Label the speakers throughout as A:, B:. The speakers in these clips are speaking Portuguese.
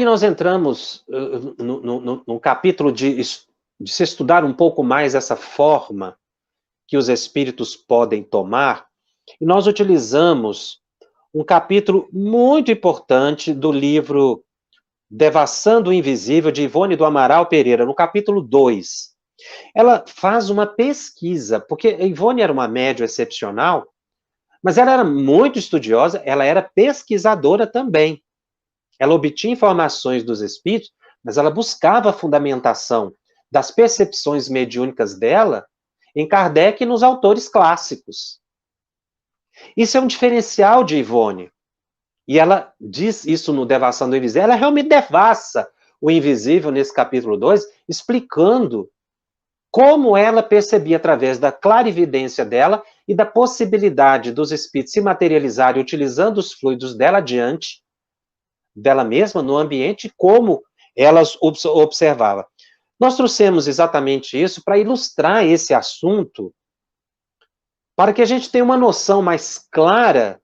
A: nós entramos no capítulo de se estudar um pouco mais essa forma que os espíritos podem tomar, e nós utilizamos um capítulo muito importante do livro Devassando o Invisível, de Ivone do Amaral Pereira, no capítulo 2. Ela faz uma pesquisa, porque Ivone era uma médium excepcional, mas ela era muito estudiosa, ela era pesquisadora também. Ela obtinha informações dos espíritos, mas ela buscava a fundamentação das percepções mediúnicas dela em Kardec e nos autores clássicos. Isso é um diferencial de Ivone. E ela diz isso no Devassando o Invisível. Ela realmente devassa o invisível nesse capítulo 2, explicando como ela percebia através da clarividência dela e da possibilidade dos espíritos se materializarem utilizando os fluidos dela diante dela mesma, no ambiente, como elas observavam. Nós trouxemos exatamente isso para ilustrar esse assunto, para que a gente tenha uma noção mais clara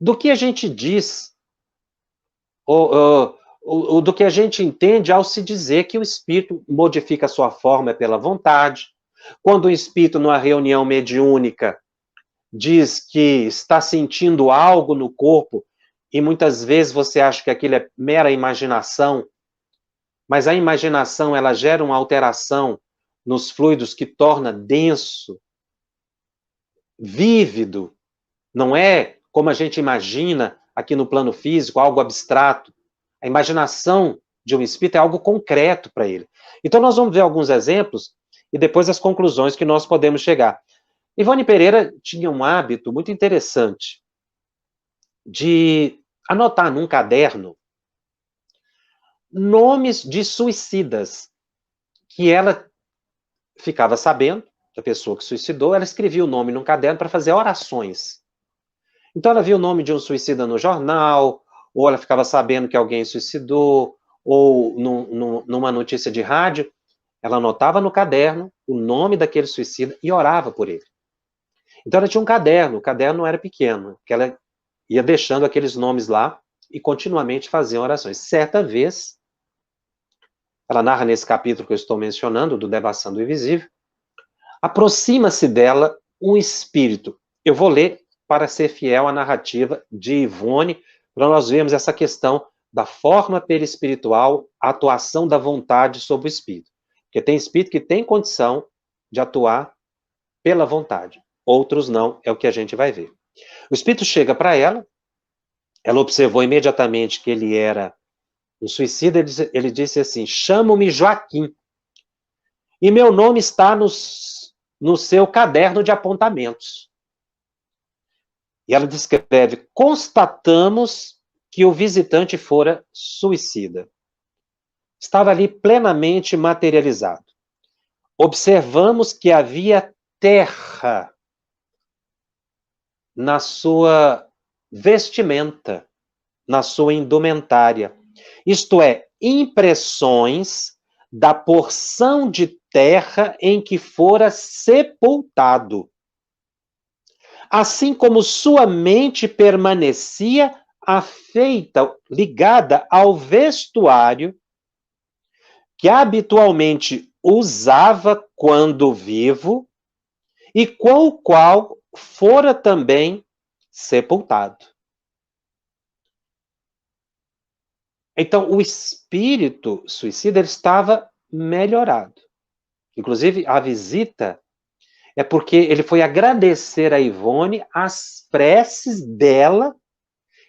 A: do que a gente diz, ou do que a gente entende ao se dizer que o espírito modifica a sua forma pela vontade. Quando o espírito, numa reunião mediúnica, diz que está sentindo algo no corpo, e muitas vezes você acha que aquilo é mera imaginação, mas a imaginação, ela gera uma alteração nos fluidos que torna denso, vívido, não é como a gente imagina aqui no plano físico, algo abstrato. A imaginação de um espírito é algo concreto para ele. Então nós vamos ver alguns exemplos e depois as conclusões que nós podemos chegar. Ivone Pereira tinha um hábito muito interessante de anotar num caderno nomes de suicidas que ela ficava sabendo, da pessoa que suicidou, ela escrevia o nome num caderno para fazer orações. Então ela via o nome de um suicida no jornal, ou ela ficava sabendo que alguém suicidou, ou numa notícia de rádio, ela anotava no caderno o nome daquele suicida e orava por ele. Então ela tinha um caderno, o caderno não era pequeno, que ela ia deixando aqueles nomes lá e continuamente fazia orações. Certa vez, ela narra nesse capítulo que eu estou mencionando, do Devassando o Invisível, aproxima-se dela um espírito. Eu vou ler para ser fiel à narrativa de Ivone, para nós vermos essa questão da forma perispiritual, a atuação da vontade sobre o espírito. Porque tem espírito que tem condição de atuar pela vontade, outros não, é o que a gente vai ver. O espírito chega para ela observou imediatamente que ele era um suicida, ele disse assim: chamo-me Joaquim, e meu nome está no seu caderno de apontamentos. E ela descreve: constatamos que o visitante fora suicida. Estava ali plenamente materializado. Observamos que havia terra na sua vestimenta, na sua indumentária. Isto é, impressões da porção de terra em que fora sepultado. Assim como sua mente permanecia afeita, ligada ao vestuário que habitualmente usava quando vivo e com o qual fora também sepultado. Então, o espírito suicida ele estava melhorado. Inclusive, a visita é porque ele foi agradecer a Ivone as preces dela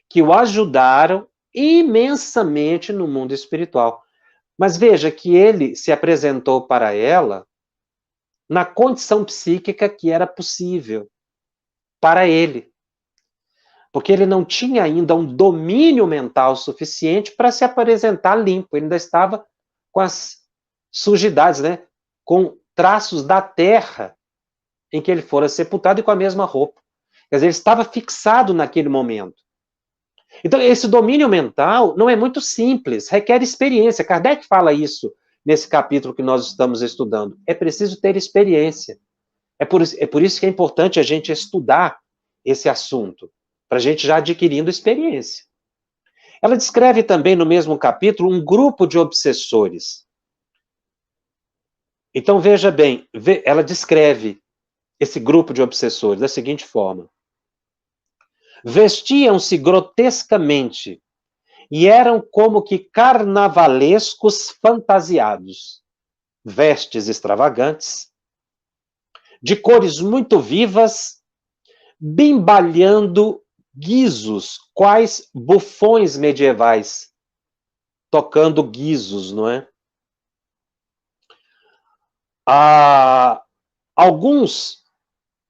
A: que o ajudaram imensamente no mundo espiritual. Mas veja que ele se apresentou para ela na condição psíquica que era possível para ele. Porque ele não tinha ainda um domínio mental suficiente para se apresentar limpo. Ele ainda estava com as sujidades, né? Com traços da terra em que ele fora sepultado e com a mesma roupa. Quer dizer, ele estava fixado naquele momento. Então, esse domínio mental não é muito simples, requer experiência. Kardec fala isso nesse capítulo que nós estamos estudando. É preciso ter experiência. É por isso que é importante a gente estudar esse assunto, para a gente já adquirindo experiência. Ela descreve também no mesmo capítulo um grupo de obsessores. Então veja bem, ela descreve esse grupo de obsessores da seguinte forma: vestiam-se grotescamente e eram como que carnavalescos fantasiados, vestes extravagantes, de cores muito vivas, bimbalhando guizos, quais bufões medievais, tocando guizos, não é?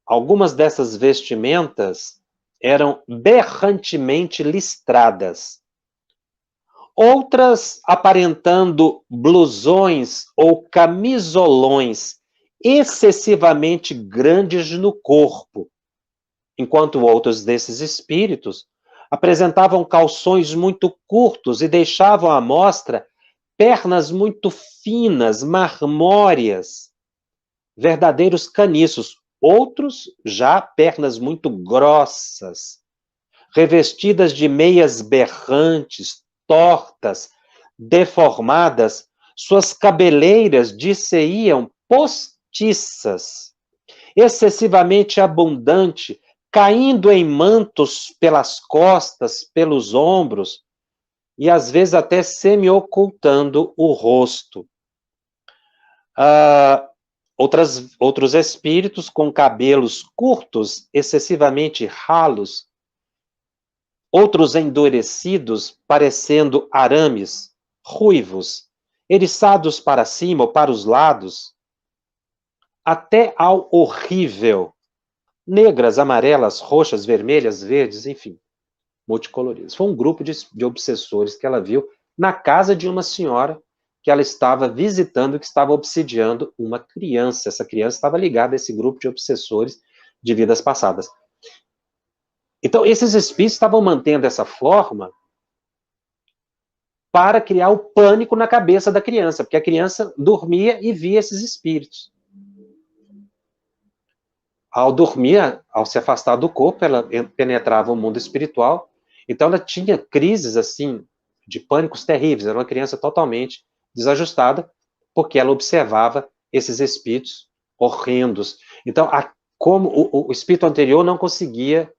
A: Algumas dessas vestimentas eram berrantemente listradas, outras aparentando blusões ou camisolões excessivamente grandes no corpo, enquanto outros desses espíritos apresentavam calções muito curtos e deixavam à mostra pernas muito finas, marmóreas, verdadeiros caniços. Outros já pernas muito grossas, revestidas de meias berrantes, tortas, deformadas, suas cabeleiras dir-se-iam postiças, excessivamente abundante, caindo em mantos pelas costas, pelos ombros, e às vezes até semi-ocultando o rosto. Outros espíritos com cabelos curtos, excessivamente ralos, outros endurecidos, parecendo arames, ruivos, eriçados para cima ou para os lados, até ao horrível, negras, amarelas, roxas, vermelhas, verdes, enfim, multicoloridas. Foi um grupo de obsessores que ela viu na casa de uma senhora que ela estava visitando, que estava obsidiando uma criança. Essa criança estava ligada a esse grupo de obsessores de vidas passadas. Então, esses espíritos estavam mantendo essa forma para criar o pânico na cabeça da criança, porque a criança dormia e via esses espíritos. Ao dormir, ao se afastar do corpo, ela penetrava o mundo espiritual, então ela tinha crises, assim, de pânicos terríveis, era uma criança totalmente desajustada, porque ela observava esses espíritos horrendos. Então, como o espírito anterior não conseguia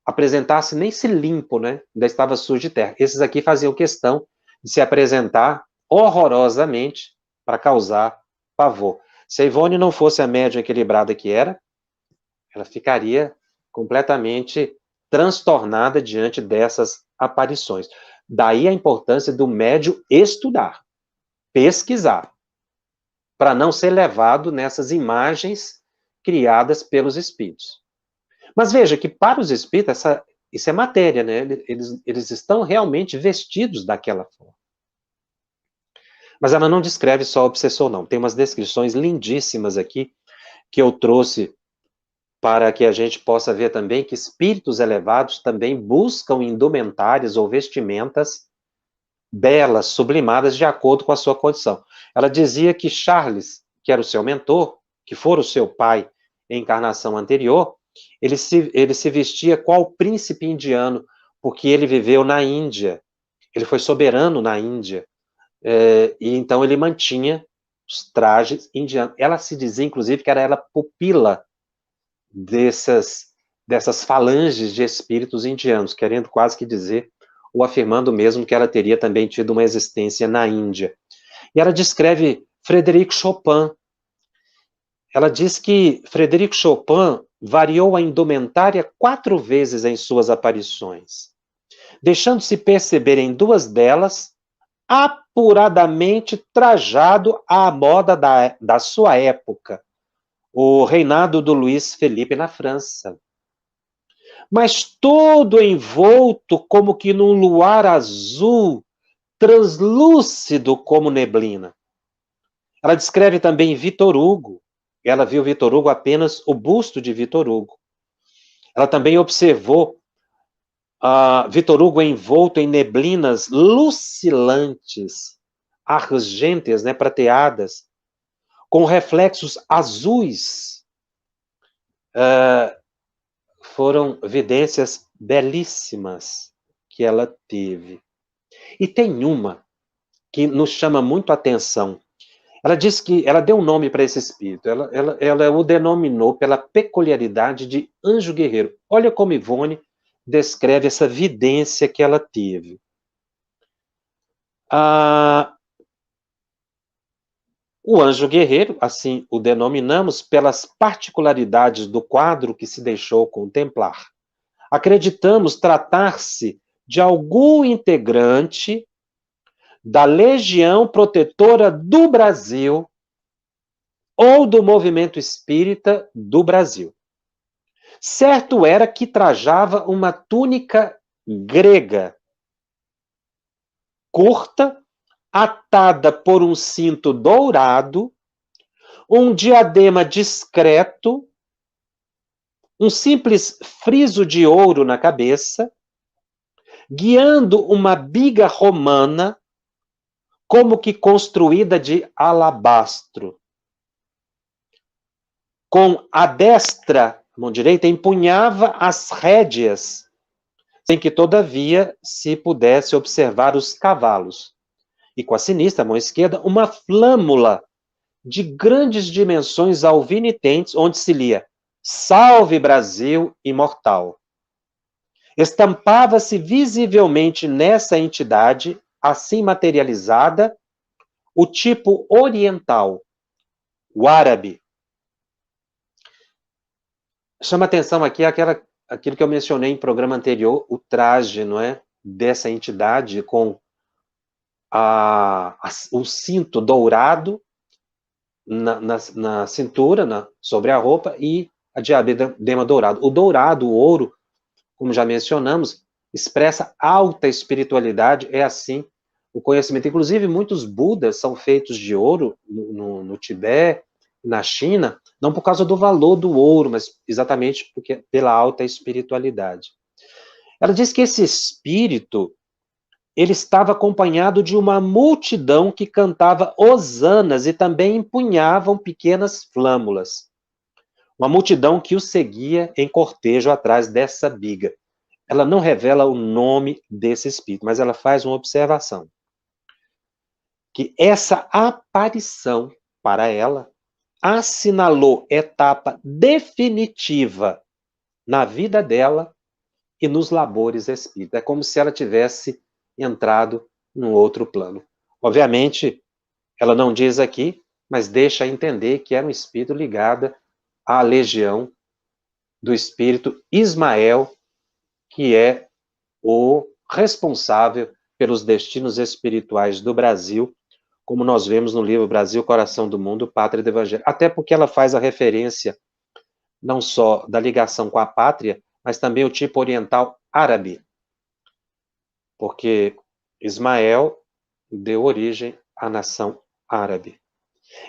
A: apresentar-se nem se limpo, né? Ainda estava sujo de terra. Esses aqui faziam questão de se apresentar horrorosamente para causar pavor. Se a Ivone não fosse a médium equilibrada que era, ela ficaria completamente transtornada diante dessas aparições. Daí a importância do médium estudar, pesquisar, para não ser levado nessas imagens criadas pelos espíritos. Mas veja que para os espíritos, isso é matéria, né? Eles estão realmente vestidos daquela forma. Mas ela não descreve só o obsessor, não. Tem umas descrições lindíssimas aqui que eu trouxe para que a gente possa ver também que espíritos elevados também buscam indumentárias ou vestimentas belas, sublimadas, de acordo com a sua condição. Ela dizia que Charles, que era o seu mentor, que fora o seu pai em encarnação anterior, ele se vestia qual príncipe indiano, porque ele viveu na Índia, ele foi soberano na Índia, e então ele mantinha os trajes indianos. Ela se dizia, inclusive, que era ela pupila dessas falanges de espíritos indianos, querendo quase que dizer, ou afirmando mesmo que ela teria também tido uma existência na Índia. E ela descreve Frédéric Chopin. Ela diz que Frédéric Chopin variou a indumentária 4 vezes em suas aparições, deixando-se perceber em 2 delas apuradamente trajado à moda da sua época, o reinado do Luís Felipe na França. Mas todo envolto como que num luar azul, translúcido como neblina. Ela descreve também Vitor Hugo. Ela viu Vitor Hugo apenas o busto de Vitor Hugo. Ela também observou Vitor Hugo envolto em neblinas lucilantes, argênteas, né, prateadas, com reflexos azuis. Foram vidências belíssimas que ela teve. E tem uma que nos chama muito a atenção. Ela diz que ela deu um nome para esse espírito. Ela o denominou pela peculiaridade de anjo guerreiro. Olha como Ivone descreve essa vidência que ela teve. O anjo guerreiro, assim o denominamos, pelas particularidades do quadro que se deixou contemplar. Acreditamos tratar-se de algum integrante da Legião Protetora do Brasil ou do movimento espírita do Brasil. Certo era que trajava uma túnica grega, curta, atada por um cinto dourado, um diadema discreto, um simples friso de ouro na cabeça, guiando uma biga romana, como que construída de alabastro. Com a destra, a mão direita, empunhava as rédeas, sem que, todavia, se pudesse observar os cavalos. E com a sinistra, a mão esquerda, uma flâmula de grandes dimensões alvinitentes, onde se lia Salve Brasil imortal. Estampava-se visivelmente nessa entidade, assim materializada, o tipo oriental, o árabe. Chama atenção aqui aquilo que eu mencionei em programa anterior, o traje, não é, dessa entidade com o cinto dourado na cintura, sobre a roupa, e a diadema dourado. O dourado, o ouro, como já mencionamos, expressa alta espiritualidade, é assim o conhecimento. Inclusive, muitos budas são feitos de ouro no Tibete, na China, não por causa do valor do ouro, mas exatamente pela alta espiritualidade. Ela diz que esse espírito, ele estava acompanhado de uma multidão que cantava hosanas e também empunhavam pequenas flâmulas. Uma multidão que o seguia em cortejo atrás dessa biga. Ela não revela o nome desse espírito, mas ela faz uma observação. Que essa aparição, para ela, assinalou etapa definitiva na vida dela e nos labores espíritas. É como se ela tivesse entrado num outro plano. Obviamente, ela não diz aqui, mas deixa entender que era um espírito ligado à legião do espírito Ismael, que é o responsável pelos destinos espirituais do Brasil, como nós vemos no livro Brasil, Coração do Mundo, Pátria do Evangelho. Até porque ela faz a referência não só da ligação com a pátria, mas também o tipo oriental árabe. Porque Ismael deu origem à nação árabe.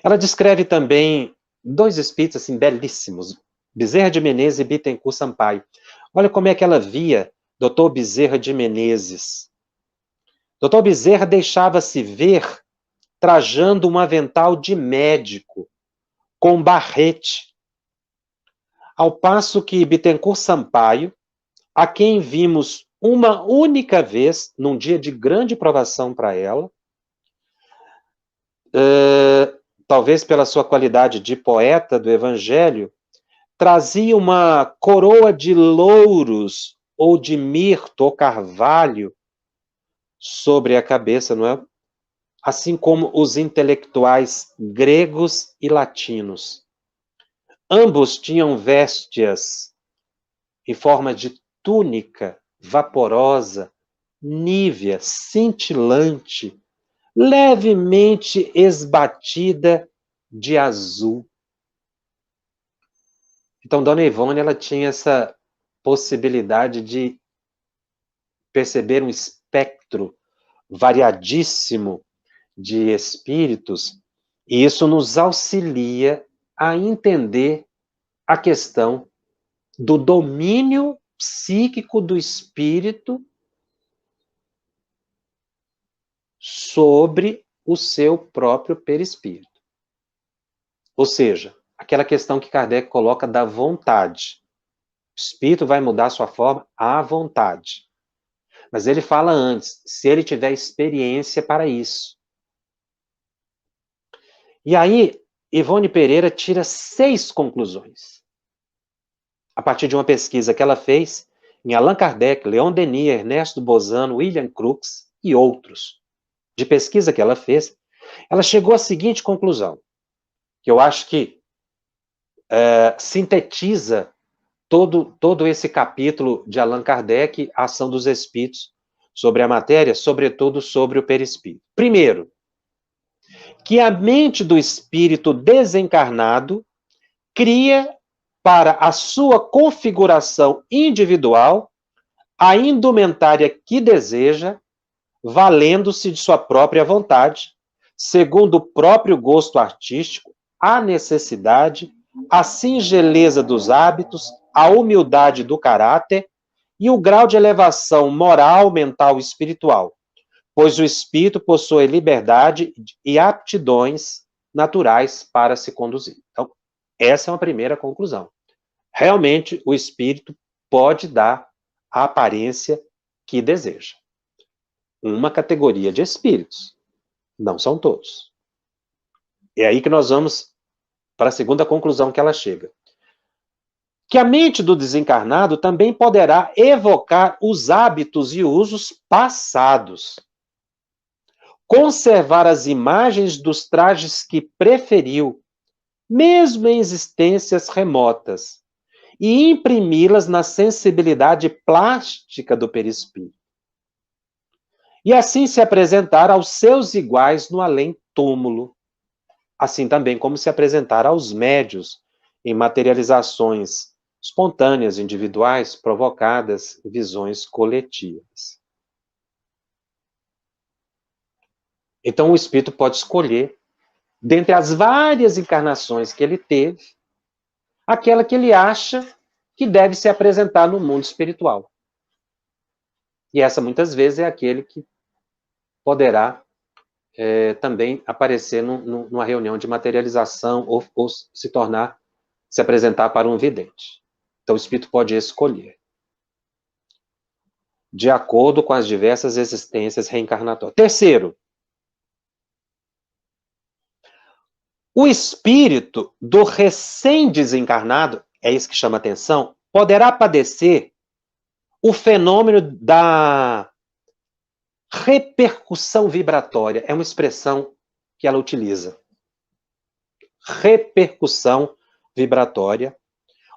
A: Ela descreve também dois espíritos assim, belíssimos, Bezerra de Menezes e Bittencourt Sampaio. Olha como é que ela via Dr. Bezerra de Menezes. Dr. Bezerra deixava-se ver trajando um avental de médico, com barrete, ao passo que Bittencourt Sampaio, a quem vimos uma única vez, num dia de grande provação para ela, talvez pela sua qualidade de poeta do Evangelho, trazia uma coroa de louros, ou de mirto, ou carvalho, sobre a cabeça, não é? Assim como os intelectuais gregos e latinos. Ambos tinham vestes em forma de túnica vaporosa, nívea, cintilante, levemente esbatida de azul. Então, Dona Ivone, ela tinha essa possibilidade de perceber um espectro variadíssimo de espíritos, e isso nos auxilia a entender a questão do domínio psíquico do espírito sobre o seu próprio perispírito. Ou seja, aquela questão que Kardec coloca da vontade. O espírito vai mudar sua forma à vontade. Mas ele fala antes, se ele tiver experiência para isso. E aí, Ivone Pereira tira 6 conclusões. A partir de uma pesquisa que ela fez em Allan Kardec, Leon Denis, Ernesto Bozano, William Crookes e outros. De pesquisa que ela fez, ela chegou à seguinte conclusão, que eu acho que sintetiza todo esse capítulo de Allan Kardec, a ação dos espíritos sobre a matéria, sobretudo sobre o perispírito. Primeiro, que a mente do espírito desencarnado cria para a sua configuração individual a indumentária que deseja, valendo-se de sua própria vontade, segundo o próprio gosto artístico, a necessidade, a singeleza dos hábitos, a humildade do caráter e o grau de elevação moral, mental e espiritual, pois o espírito possui liberdade e aptidões naturais para se conduzir. Então, essa é uma primeira conclusão. Realmente, o espírito pode dar a aparência que deseja. Uma categoria de espíritos, não são todos. É aí que nós vamos para a segunda conclusão que ela chega. Que a mente do desencarnado também poderá evocar os hábitos e usos passados, conservar as imagens dos trajes que preferiu, mesmo em existências remotas, e imprimi-las na sensibilidade plástica do perispírito. E assim se apresentar aos seus iguais no além-túmulo, assim também como se apresentar aos médios em materializações espontâneas, individuais, provocadas em visões coletivas. Então o espírito pode escolher, dentre as várias encarnações que ele teve, aquela que ele acha que deve se apresentar no mundo espiritual. E essa muitas vezes é aquele que poderá também aparecer numa reunião de materialização ou se apresentar para um vidente. Então o espírito pode escolher, de acordo com as diversas existências reencarnatórias. Terceiro, o espírito do recém-desencarnado, é isso que chama atenção, poderá padecer o fenômeno da repercussão vibratória. É uma expressão que ela utiliza. Repercussão vibratória.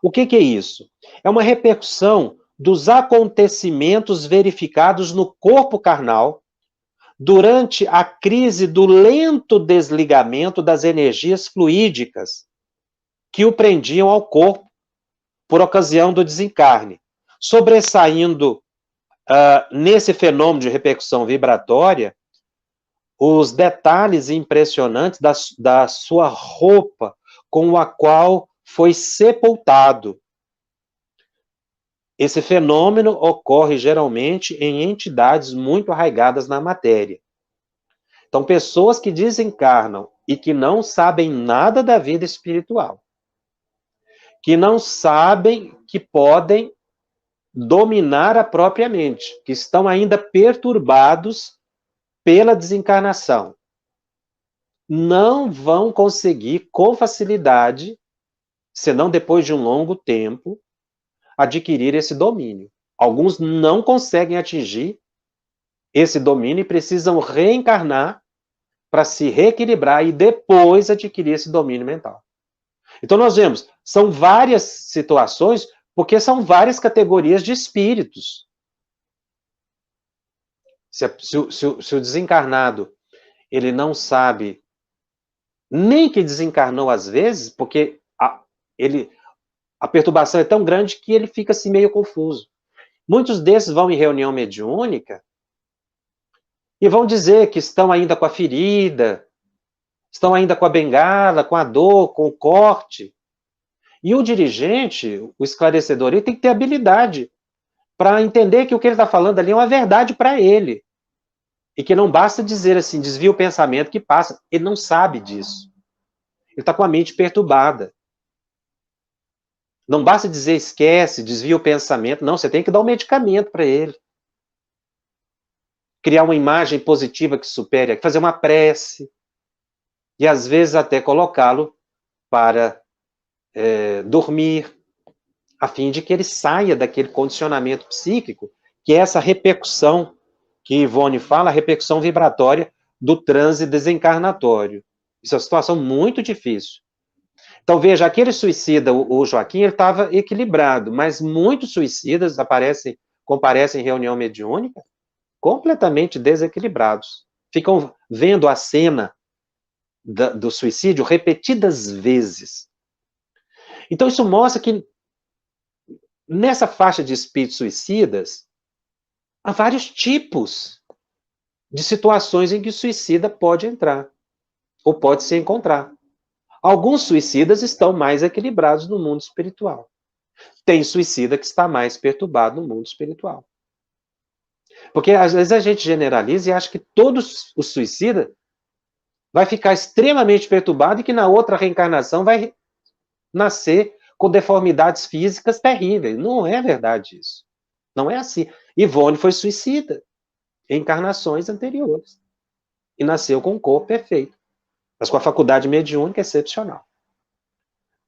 A: O que é isso? É uma repercussão dos acontecimentos verificados no corpo carnal durante a crise do lento desligamento das energias fluídicas que o prendiam ao corpo por ocasião do desencarne, sobressaindo nesse fenômeno de repercussão vibratória os detalhes impressionantes da sua roupa com a qual foi sepultado. Esse fenômeno ocorre geralmente em entidades muito arraigadas na matéria. Então, pessoas que desencarnam e que não sabem nada da vida espiritual, que não sabem que podem dominar a própria mente, que estão ainda perturbados pela desencarnação, não vão conseguir com facilidade, senão depois de um longo tempo, adquirir esse domínio. Alguns não conseguem atingir esse domínio e precisam reencarnar para se reequilibrar e depois adquirir esse domínio mental. Então nós vemos, são várias situações, porque são várias categorias de espíritos. Se o desencarnado ele não sabe nem que desencarnou às vezes, porque a perturbação é tão grande que ele fica assim meio confuso. Muitos desses vão em reunião mediúnica e vão dizer que estão ainda com a ferida, estão ainda com a bengala, com a dor, com o corte. E o dirigente, o esclarecedor, ele tem que ter habilidade para entender que o que ele está falando ali é uma verdade para ele. E que não basta dizer assim, desvia o pensamento que passa. Ele não sabe disso. Ele está com a mente perturbada. Não basta dizer esquece, desvia o pensamento. Não, você tem que dar um medicamento para ele. criar uma imagem positiva que supere, fazer uma prece, e às vezes até colocá-lo para dormir, a fim de que ele saia daquele condicionamento psíquico, que é essa repercussão que Ivone fala, a repercussão vibratória do transe desencarnatório. Isso é uma situação muito difícil. Então, veja, aquele suicida, o Joaquim, ele estava equilibrado, mas muitos suicidas comparecem em reunião mediúnica completamente desequilibrados. Ficam vendo a cena do suicídio repetidas vezes. Então, isso mostra que nessa faixa de espíritos suicidas, há vários tipos de situações em que o suicida pode entrar, ou pode se encontrar. Alguns suicidas estão mais equilibrados no mundo espiritual. Tem suicida que está mais perturbado no mundo espiritual. Porque às vezes a gente generaliza e acha que todo o suicida vai ficar extremamente perturbado e que na outra reencarnação vai nascer com deformidades físicas terríveis. Não é verdade isso. Não é assim. Ivone foi suicida em encarnações anteriores e nasceu com um corpo perfeito, mas com a faculdade mediúnica excepcional.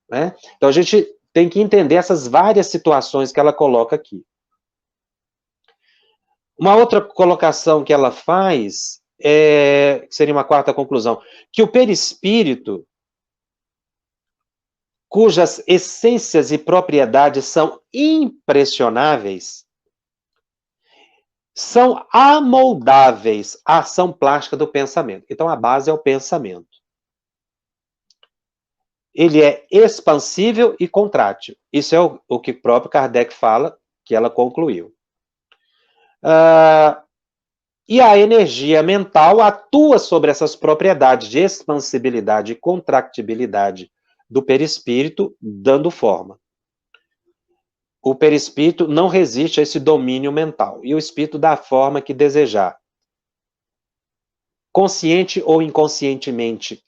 A: Né? Então a gente tem que entender essas várias situações que ela coloca aqui. Uma outra colocação que ela faz, que seria uma quarta conclusão, que o perispírito, cujas essências e propriedades são impressionáveis, são amoldáveis à ação plástica do pensamento. Então, a base é o pensamento. Ele é expansível e contrátil. Isso é o que o próprio Kardec fala, que ela concluiu. E a energia mental atua sobre essas propriedades de expansibilidade e contractibilidade do perispírito, dando forma. O perispírito não resiste a esse domínio mental, e o espírito dá a forma que desejar. Consciente ou inconscientemente,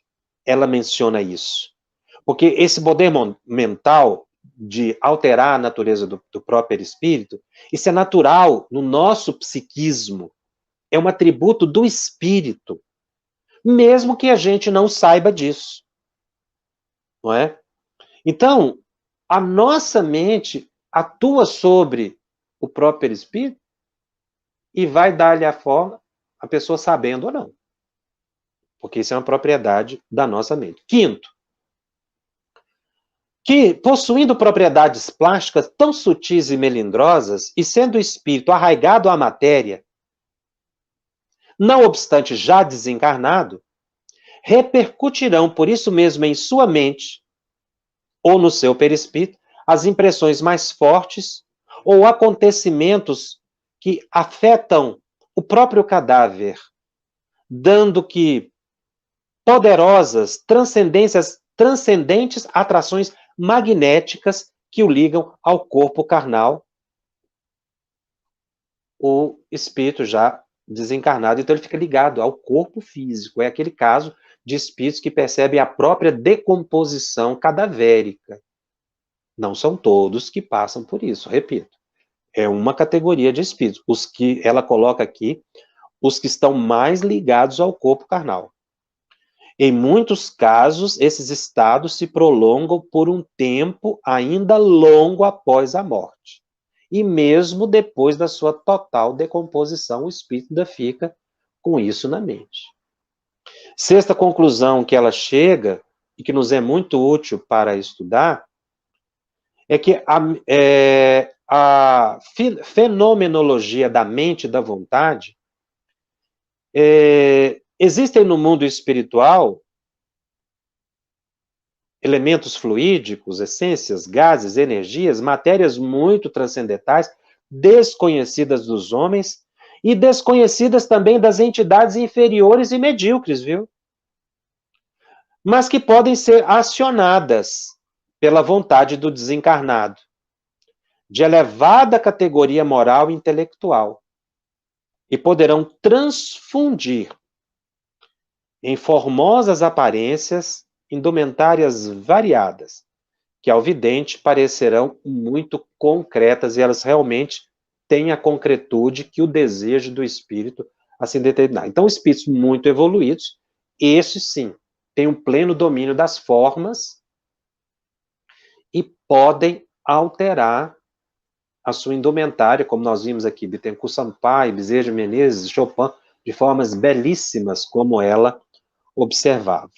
A: ela menciona isso. Porque esse poder mental de alterar a natureza do próprio perispírito, isso é natural no nosso psiquismo, é um atributo do espírito, mesmo que a gente não saiba disso. Não é? Então, a nossa mente atua sobre o próprio perispírito e vai dar-lhe a forma, a pessoa sabendo ou não. Porque isso é uma propriedade da nossa mente. Quinto, que possuindo propriedades plásticas tão sutis e melindrosas, e sendo o espírito arraigado à matéria, não obstante já desencarnado, repercutirão por isso mesmo em sua mente, ou no seu perispírito, as impressões mais fortes ou acontecimentos que afetam o próprio cadáver, dando que poderosas transcendentes atrações magnéticas que o ligam ao corpo carnal, o espírito já desencarnado, então ele fica ligado ao corpo físico. É aquele caso de espíritos que percebem a própria decomposição cadavérica. Não são todos que passam por isso, repito. É uma categoria de espíritos. Os que ela coloca aqui, os que estão mais ligados ao corpo carnal. Em muitos casos, esses estados se prolongam por um tempo ainda longo após a morte. E mesmo depois da sua total decomposição, o espírito ainda fica com isso na mente. Sexta conclusão que ela chega, e que nos é muito útil para estudar, é que a fenomenologia da mente e da vontade existem no mundo espiritual elementos fluídicos, essências, gases, energias, matérias muito transcendentais, desconhecidas dos homens e desconhecidas também das entidades inferiores e medíocres, viu? Mas que podem ser acionadas pela vontade do desencarnado, de elevada categoria moral e intelectual, e poderão transfundir em formosas aparências indumentárias variadas, que ao vidente parecerão muito concretas, e elas realmente têm a concretude que o desejo do espírito a se determinar. Então, espíritos muito evoluídos, esses sim, têm um pleno domínio das formas e podem alterar a sua indumentária, como nós vimos aqui, Bittencourt Sampaio, Bezerra de Menezes, Chopin, de formas belíssimas, como ela observava.